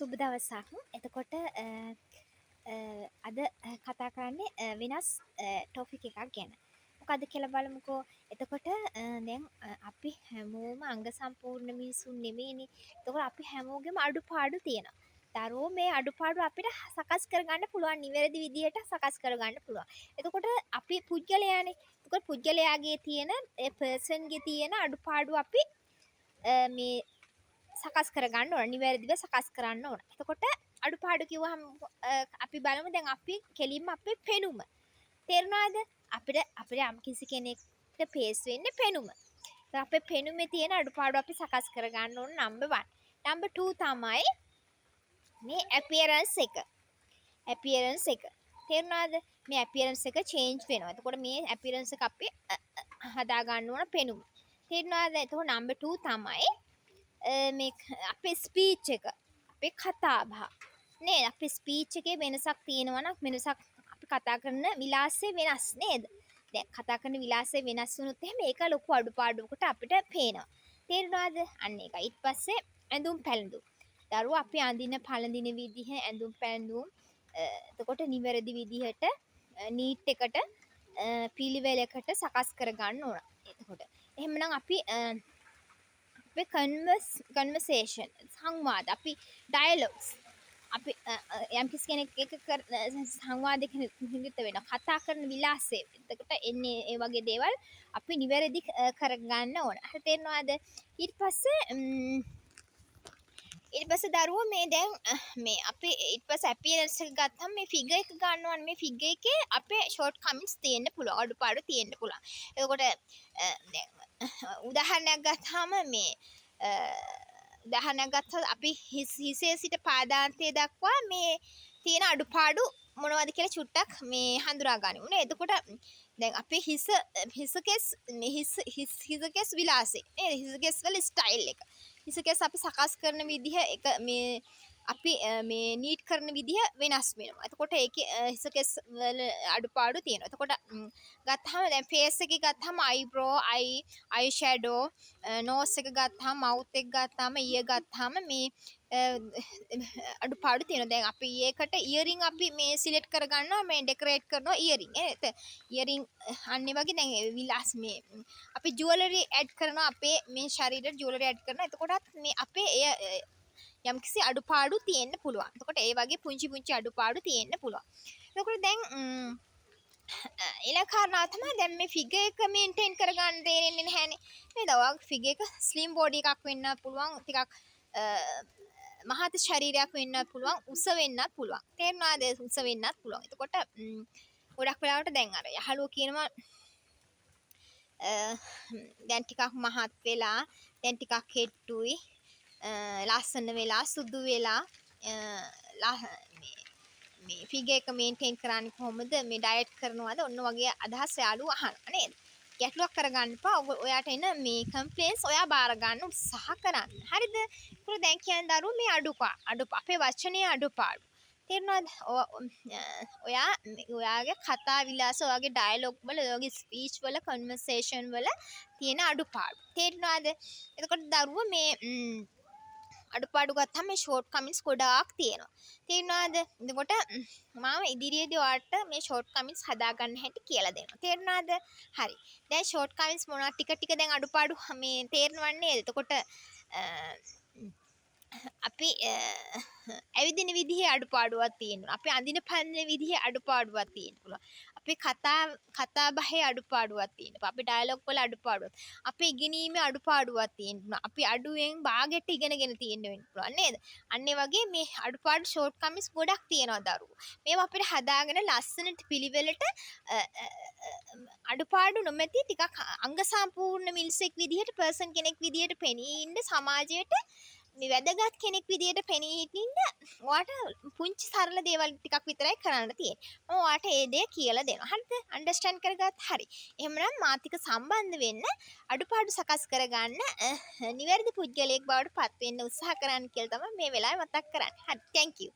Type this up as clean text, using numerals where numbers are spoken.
සුබ දවසක්. එතකොට අද කතා කරන්නේ වෙනස් ටොපික් එකක් ගැන. මොකද කියලා බලමුකෝ. එතකොට දැන් අපි හැමෝම අංග සම්පූර්ණ මිනිසුන් නෙමෙයිනේ. එතකොට අපි හැමෝගෙම අඩුපාඩු තියෙනවා. දරුවෝ මේ අඩුපාඩු අපිට සකස් කරගන්න පුළුවන්, නිවැරදි විදිහට සකස් කරගන්න පුළුවන්. එතකොට අපි පුද්ගලයානේ. එතකොට පුද්ගලයාගේ තියෙන ඒ පර්සන්ගේ තියෙන අඩුපාඩු අපි මේ සකස් කරගන්න ඕන, නිවැරදිව සකස් කරන්න ඕන. එතකොට අඩුපාඩු කිව්වහම අපි බලමු දැන් අපි කෙලින්ම අපේ පෙනුම. තේරුණාද? අපිට යම් කිසි කෙනෙක්ට පේස් වෙන්නේ පෙනුම. අපේ පෙනුමේ තියෙන අඩුපාඩු අපි සකස් කරගන්න ඕන නම්බර් 1. නම්බර් 2 තමයි මේ appearance එක. appearance එක. තේරුණාද? මේ appearance එක change වෙනවා. එතකොට මේ appearance එක අපි හදා ගන්න ඕන පෙනුම. තේරුණාද? එතකොට නම්බර් 2 තමයි මේ අපේ ස්පීච් එක, අපේ කතා බහ නේද? අපේ ස්පීච් එකේ වෙනසක් තියෙනවා නම් වෙනසක්, අපි කතා කරන විලාසය වෙනස් නේද? දැන් කතා කරන විලාසය වෙනස් වුණොත් එහෙම ඒක ලොකු අඩුපාඩුවකට අපිට පේනවා. තේරුණාද? අන්න ඒකයි. ඊට පස්සේ ඇඳුම් පැළඳුම්. දරුවෝ අපි අඳින පළඳින විදිහ, ඇඳුම් පැළඳුම් එතකොට නිවැරදි විදිහට නීට් එකට පිළිවෙලකට සකස් කර ගන්න ඕන. එතකොට එහෙමනම් අපි අපේ කන්වර්සේෂන් සංවාද, අපි ඩයලොග්ස්, අපි යම් කිසි කෙනෙක් එක සංවාදයක නිරත වෙනවා, කතා කරන විලාසය. එතකොට එන්නේ ඒ වගේ දේවල් අපි නිවැරදි කරගන්න ඕන. හරි තේරෙනවද? ඊට පස්සේ දරුවෝ මේ දැන් මේ අපි ඊට පස්සේ අපියරන්ස් එක ගත්තාම මේ ෆිගර් එක ගන්න ඕනේ. මේ ෆිගර් එකේ අපේ ෂෝට් කමින්ස් තියෙන්න පුළුවන්, අඩුපාඩු තියෙන්න පුළුවන්. එතකොට දැන් උදාහරණයක් ගත්තාම මේ උදාහරණයක් ගත්තොත් අපි හිසේ සිට පාදාන්තය දක්වා මේ තියෙන අඩුපාඩු මොනවද කියලා චුට්ටක් මේ හඳුනා ගනිමු නේ. එතකොට දැන් අපේ හිසකෙස් විලාසය නේද? හිසකෙස් වල ස්ටයිල් එක, හිසකෙස් අපි සකස් කරන විදිහ එක, මේ අපි මේ නීට් කරන විදිහ වෙනස් වෙනවා. එතකොට ඒකේ හිසකෙස් වල අඩුපාඩු තියෙනවා. එතකොට ගත්තාම දැන් ෆේස් එකේ ගත්තාම අයිබ්‍රෝ, අයි ෂැඩෝ, නෝස් එක ගත්තාම, මවුත් එක ගත්තාම, ඊය ගත්තාම මේ අඩුපාඩු තියෙනවා. දැන් අපි ඒකට ඉයරින් අපි මේ සිලෙක්ට් කරගන්නවා, මේ ඩෙකොරේට් කරනවා ඉයරින්. ඉයරින් අන්නේ වගේ දැන් විලාස් මේ අපි ජුවලරි ඇඩ් කරනවා, අපේ මේ ශරීරයට ජුවලරි ඇඩ් කරනවා. එතකොටත් මේ අපේ යම්කිසි අඩුපාඩු තියෙන්න පුළුවන්. එතකොට ඒ වගේ පුංචි අඩුපාඩු තියෙන්න පුළුවන්. එතකොට දැන් ඊළඟ කාරණාව තමයි දැන් මේ ෆිගර් එක මේන්ටේන් කරගන්න දෙන්නේ නැහැනේ. නේද? ඔයාගේ ෆිගර් එක ස්ලිම් බෝඩි එකක් වෙන්න පුළුවන්, ටිකක් මහත් ශරීරයක් වෙන්නත් පුළුවන්, උස වෙන්නත් පුළුවන්. තේරුණාද? උස වෙන්නත් පුළුවන්. එතකොට ගොඩක් වෙලාවට දැන් අර යහළුවෝ කියනවා දැන් ටිකක් මහත් වෙලා, දැන් ටිකක් හෙට්ටුයි, ලස්සන වෙලා, සුදු වෙලා මේ ෆිගර් එක මේන්ටේන් කරන්නේ කොහොමද? මේ ඩයට් කරනවද? ඔන්න වගේ අදහස් යාළුවෝ අහනවා නේද? ගැටලුවක් කරගන්න එපා. ඔයාට එන මේ කම්ප්ලේන්ස් ඔයා බාර ගන්න උත්සාහ කරන්න. හරිද? ඒක දැන් කියන්නේ දරුවෝ මේ අඩුපාඩු අපේ වචනේ අඩුපාඩු. තේරුණාද? ඔයාගේ කතා විලාස, ඔයාගේ ඩයලොග් වල, ඔයාගේ ස්පීච් වල, කන්වර්සේෂන් වල තියෙන අඩුපාඩු. තේරුණාද? එතකොට දරුවෝ මේ අඩුපාඩු ගත්තාම මේ ෂෝට් කමින්ස් ගොඩාක් තියෙනවා. තේරුණාද? එතකොට මම ඉදිරියේදී ඔයාලට මේ ෂෝට් කමින්ස් හදාගන්න හැටි කියලා දෙනවා. තේරුණාද? හරි. දැන් ෂෝට් කමින්ස් මොනවා ටික දැන් අඩුපාඩු මේ තේරෙනවන්නේ නේද? එතකොට අපි ඇවිදින විදිහේ අඩුපාඩුවක් තියෙනවා. අපි අඳින පළඳින විදිහේ අඩුපාඩුවක් තියෙන්න පුළුවන්. අපේ කතා බහේ අඩුපාඩුවක් තියෙනවා. අපේ ඩයලොග් වල අඩුපාඩුවක්. අපේ ඉගෙනීමේ අඩුපාඩුවක් තියෙනවා. අපි අඩුවෙන් භාගයට ඉගෙනගෙන තියෙන්න වෙන්න පුළුවන් නේද? අන්න ඒ වගේ මේ අඩුපාඩු ෂෝට් කමින්ස් ගොඩක් තියෙනවා දරුවෝ. මේවා අපිට හදාගෙන ලස්සනට පිළිවෙලට අඩුපාඩු නොමැති ටිකක් අංග සම්පූර්ණ මිනිසෙක් විදිහට, පර්සන් කෙනෙක් විදිහට පෙනී ඉන්න, සමාජයට මේ වැදගත් කෙනෙක් විදියට පෙනී හිටින්න ඔයාට පුංචි සරල දේවල් ටිකක් විතරයි කරන්න තියෙන්නේ. මම ඔයාට ඒ දේ කියලා දෙනවා. හරිද? අන්ඩර්ස්ටෑන්ඩ් කරගත්ත හරි. එහෙමනම් මාත් එක්ක සම්බන්ධ වෙන්න, අඩුපාඩු සකස් කරගන්න, නිවැරදි පුද්ගලයෙක් බවට පත් වෙන්න උත්සාහ කරන්න කියලා තමයි මේ වෙලාවේ මතක් කරන්නේ. හරි. thank you.